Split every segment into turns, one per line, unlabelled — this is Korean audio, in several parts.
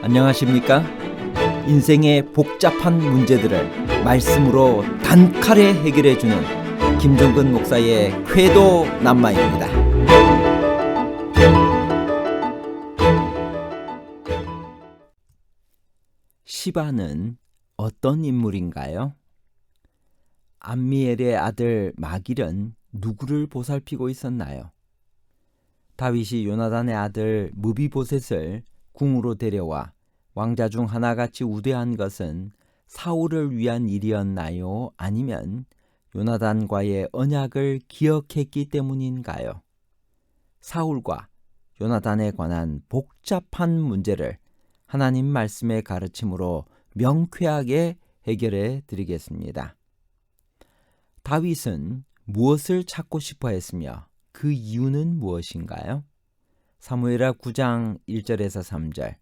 안녕하십니까? 인생의 복잡한 문제들을 말씀으로 단칼에 해결해주는 김종근 목사의 쾌도 남마입니다. 시바는 어떤 인물인가요? 암미엘의 아들 마길은 누구를 보살피고 있었나요? 다윗이 요나단의 아들 무비보셋을 궁으로 데려와 왕자 중 하나같이 우대한 것은 사울을 위한 일이었나요? 아니면 요나단과의 언약을 기억했기 때문인가요? 사울과 요나단에 관한 복잡한 문제를 하나님 말씀의 가르침으로 명쾌하게 해결해 드리겠습니다. 다윗은 무엇을 찾고 싶어 했으며 그 이유는 무엇인가요? 사무엘하 9장 1절에서 3절.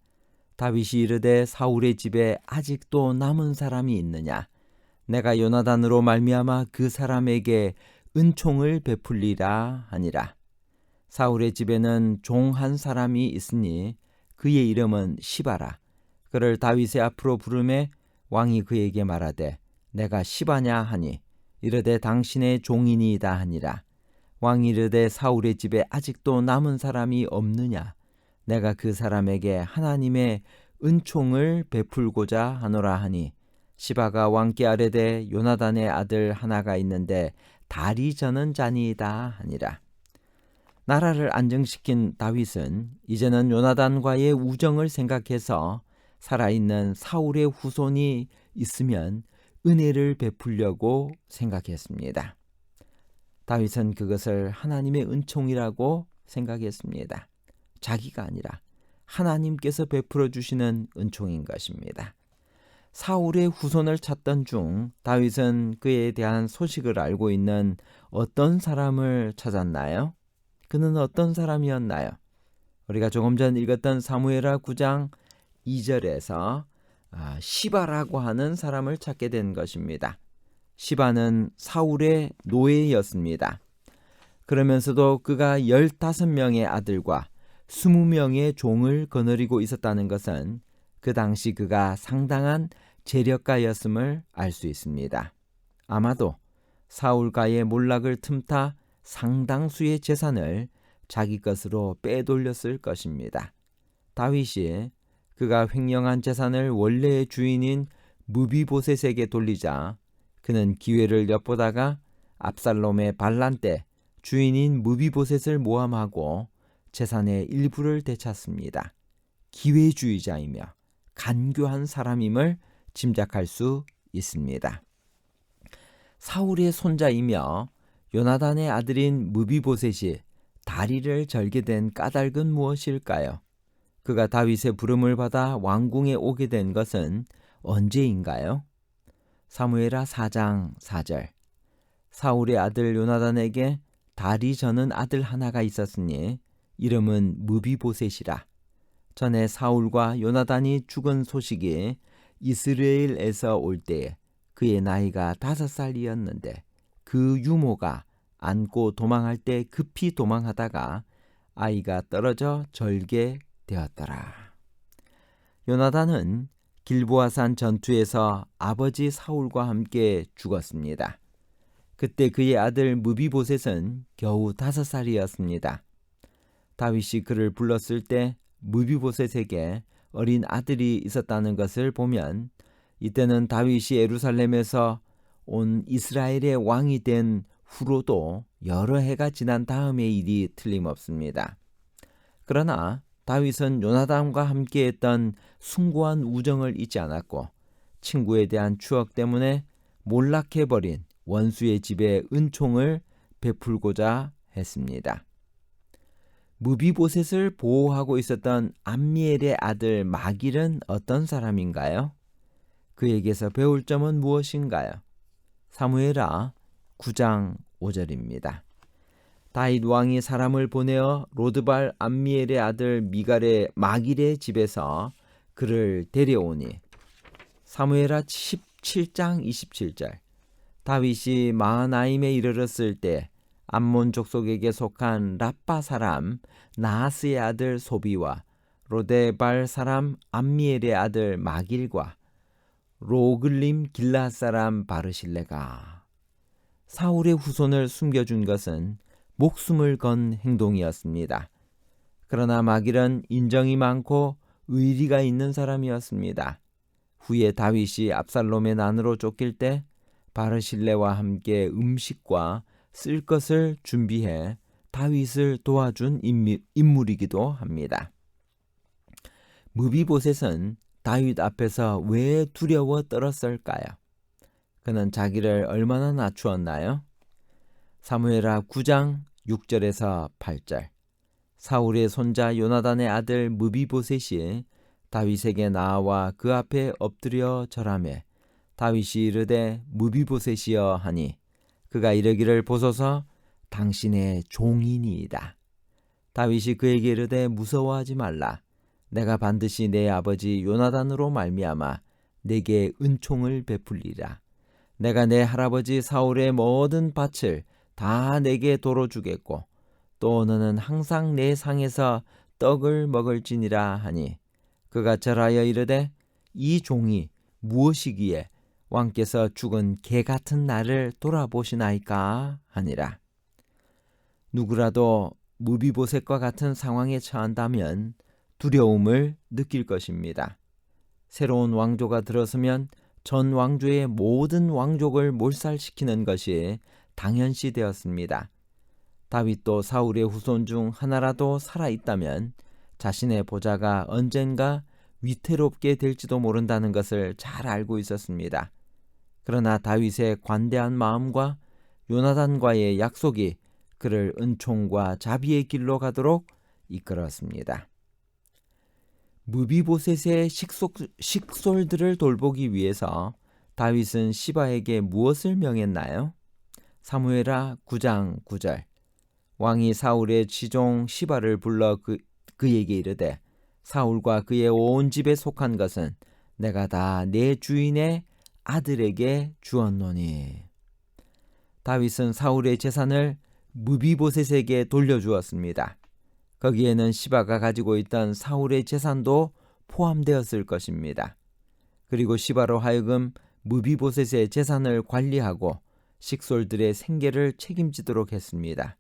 다윗이 이르되 사울의 집에 아직도 남은 사람이 있느냐? 내가 요나단으로 말미암아 그 사람에게 은총을 베풀리라 하니라. 사울의 집에는 종 한 사람이 있으니 그의 이름은 시바라. 그를 다윗의 앞으로 부르매 왕이 그에게 말하되 내가 시바냐 하니 이르되 당신의 종이니이다 하니라. 왕이 이르되 사울의 집에 아직도 남은 사람이 없느냐? 내가 그 사람에게 하나님의 은총을 베풀고자 하노라 하니 시바가 왕께 아뢰되 요나단의 아들 하나가 있는데 다리 저는 자니이다 하니라. 나라를 안정시킨 다윗은 이제는 요나단과의 우정을 생각해서 살아있는 사울의 후손이 있으면 은혜를 베풀려고 생각했습니다. 다윗은 그것을 하나님의 은총이라고 생각했습니다. 자기가 아니라 하나님께서 베풀어 주시는 은총인 것입니다. 사울의 후손을 찾던 중 다윗은 그에 대한 소식을 알고 있는 어떤 사람을 찾았나요? 그는 어떤 사람이었나요? 우리가 조금 전 읽었던 사무엘하 9장 2절에서 시바라고 하는 사람을 찾게 된 것입니다. 시바는 사울의 노예였습니다. 그러면서도 그가 15명의 아들과 20명의 종을 거느리고 있었다는 것은 그 당시 그가 상당한 재력가였음을 알 수 있습니다. 아마도 사울과의 몰락을 틈타 상당수의 재산을 자기 것으로 빼돌렸을 것입니다. 다윗이 그가 횡령한 재산을 원래의 주인인 무비보셋에게 돌리자 그는 기회를 엿보다가 압살롬의 반란 때 주인인 무비보셋을 모함하고 재산의 일부를 되찾습니다. 기회주의자이며 간교한 사람임을 짐작할 수 있습니다. 사울의 손자이며 요나단의 아들인 무비보셋이 다리를 절게 된 까닭은 무엇일까요? 그가 다윗의 부름을 받아 왕궁에 오게 된 것은 언제인가요? 사무엘하 4장 4절. 사울의 아들 요나단에게 다리 저는 아들 하나가 있었으니 이름은 무비보셋이라. 전에 사울과 요나단이 죽은 소식이 이스라엘에서 올 때에 그의 나이가 5살이었는데 그 유모가 안고 도망할 때 급히 도망하다가 아이가 떨어져 절게 되었더라. 요나단은 길보아산 전투에서 아버지 사울과 함께 죽었습니다. 그때 그의 아들 무비보셋은 겨우 5살이었습니다. 다윗이 그를 불렀을 때 무비보셋에게 어린 아들이 있었다는 것을 보면 이때는 다윗이 예루살렘에서 온 이스라엘의 왕이 된 후로도 여러 해가 지난 다음의 일이 틀림없습니다. 그러나 다윗은 요나단과 함께했던 숭고한 우정을 잊지 않았고 친구에 대한 추억 때문에 몰락해버린 원수의 집에 은총을 베풀고자 했습니다. 무비보셋을 보호하고 있었던 암미엘의 아들 마길은 어떤 사람인가요? 그에게서 배울 점은 무엇인가요? 사무엘하 9장 5절입니다. 다윗 왕이 사람을 보내어 로드발 암미엘의 아들 미갈의 마길의 집에서 그를 데려오니 사무엘하 17장 27절. 다윗이 마하나임에 이르렀을 때 암몬 족속에게 속한 라빠 사람 나하스의 아들 소비와 로데발 사람 암미엘의 아들 마길과 로글림 길앗 사람 바르실레가 사울의 후손을 숨겨준 것은 목숨을 건 행동이었습니다. 그러나 마길은 인정이 많고 의리가 있는 사람이었습니다. 후에 다윗이 압살롬의 난으로 쫓길 때 바르실레와 함께 음식과 쓸 것을 준비해 다윗을 도와준 인물이기도 합니다. 무비보셋은 다윗 앞에서 왜 두려워 떨었을까요? 그는 자기를 얼마나 낮추었나요? 사무엘하 9장 6절에서 8절. 사울의 손자 요나단의 아들 무비보셋이 다윗에게 나아와 그 앞에 엎드려 절하매 다윗이 이르되 무비보셋이여 하니 그가 이르기를 보소서 당신의 종이니이다. 다윗이 그에게 이르되 무서워하지 말라. 내가 반드시 내 아버지 요나단으로 말미암아 내게 은총을 베풀리라. 내가 내 할아버지 사울의 모든 밭을 다 내게 도로 주겠고 또 너는 항상 내 상에서 떡을 먹을지니라 하니 그가 절하여 이르되 이 종이 무엇이기에 왕께서 죽은 개 같은 나를 돌아보시나이까 하니라. 누구라도 무비보셋과 같은 상황에 처한다면 두려움을 느낄 것입니다. 새로운 왕조가 들어서면 전 왕조의 모든 왕족을 몰살시키는 것이 당연시 되었습니다. 다윗도 사울의 후손 중 하나라도 살아있다면 자신의 보좌가 언젠가 위태롭게 될지도 모른다는 것을 잘 알고 있었습니다. 그러나 다윗의 관대한 마음과 요나단과의 약속이 그를 은총과 자비의 길로 가도록 이끌었습니다. 무비보셋의 식솔들을 돌보기 위해서 다윗은 시바에게 무엇을 명했나요? 사무엘하 9장 9절. 왕이 사울의 지종 시바를 불러 그에게 이르되 사울과 그의 온 집에 속한 것은 내가 다 내 주인의 아들에게 주었노니. 다윗은 사울의 재산을 무비보셋에게 돌려주었습니다. 거기에는 시바가 가지고 있던 사울의 재산도 포함되었을 것입니다. 그리고 시바로 하여금 무비보셋의 재산을 관리하고 식솔들의 생계를 책임지도록 했습니다.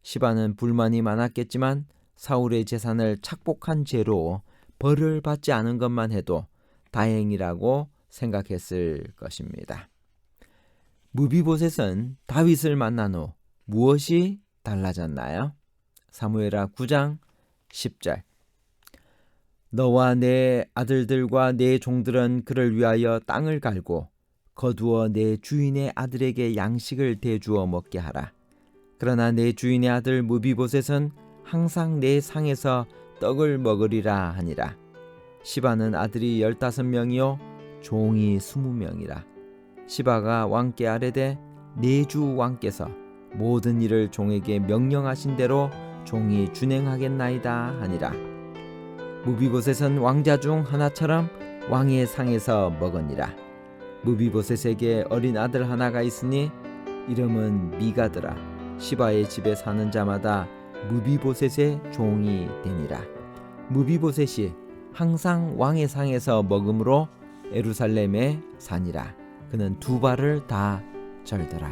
시바는 불만이 많았겠지만 사울의 재산을 착복한 죄로 벌을 받지 않은 것만 해도 다행이라고 생각했을 것입니다. 무비보셋은 다윗을 만난 후 무엇이 달라졌나요? 사무엘하 9장 10절. 너와 내 아들들과 내 종들은 그를 위하여 땅을 갈고 거두어 내 주인의 아들에게 양식을 대주어 먹게 하라. 그러나 내 주인의 아들 무비보셋은 항상 내 상에서 떡을 먹으리라 하니라. 시바는 아들이 15명이요 종이 20명이라. 시바가 왕께 아뢰되 내 주 왕께서 모든 일을 종에게 명령하신 대로 종이 준행하겠나이다 하니라. 무비보셋은 왕자 중 하나처럼 왕의 상에서 먹으니라. 무비보셋에게 어린 아들 하나가 있으니 이름은 미가더라. 시바의 집에 사는 자마다 무비보셋의 종이 되니라. 무비보셋이 항상 왕의 상에서 먹음으로 예루살렘에 사니라. 그는 두 발을 다 절더라.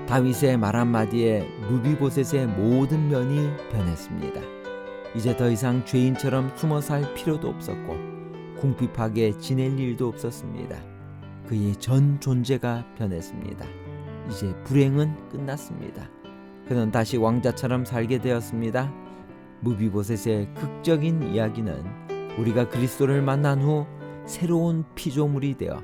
다윗의 말 한마디에 무비보셋의 모든 면이 변했습니다. 이제 더 이상 죄인처럼 숨어 살 필요도 없었고 궁핍하게 지낼 일도 없었습니다. 그의 전 존재가 변했습니다. 이제 불행은 끝났습니다. 그는 다시 왕자처럼 살게 되었습니다. 무비보셋의 극적인 이야기는 우리가 그리스도를 만난 후 새로운 피조물이 되어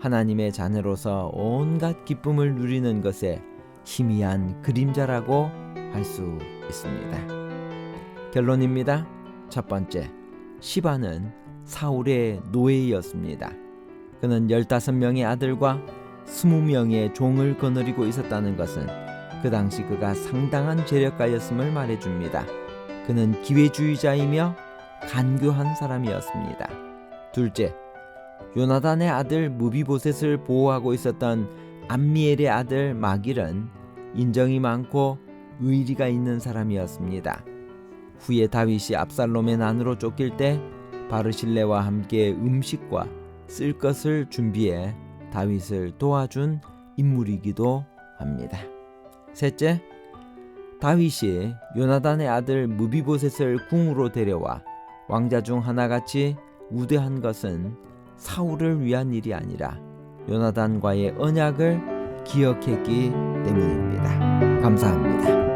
하나님의 자녀로서 온갖 기쁨을 누리는 것에 희미한 그림자라고 할 수 있습니다. 결론입니다. 첫 번째, 시바는 사울의 노예였습니다. 그는 15명의 아들과 20명의 종을 거느리고 있었다는 것은 그 당시 그가 상당한 재력가였음을 말해줍니다. 그는 기회주의자이며 간교한 사람이었습니다. 둘째, 요나단의 아들 무비보셋을 보호하고 있었던 암미엘의 아들 마길은 인정이 많고 의리가 있는 사람이었습니다. 후에 다윗이 압살롬의 난으로 쫓길 때 바르실레와 함께 음식과 쓸 것을 준비해 다윗을 도와준 인물이기도 합니다. 셋째, 다윗이 요나단의 아들 무비보셋을 궁으로 데려와 왕자 중 하나같이 우대한 것은 사울을 위한 일이 아니라 요나단과의 언약을 기억했기 때문입니다. 감사합니다.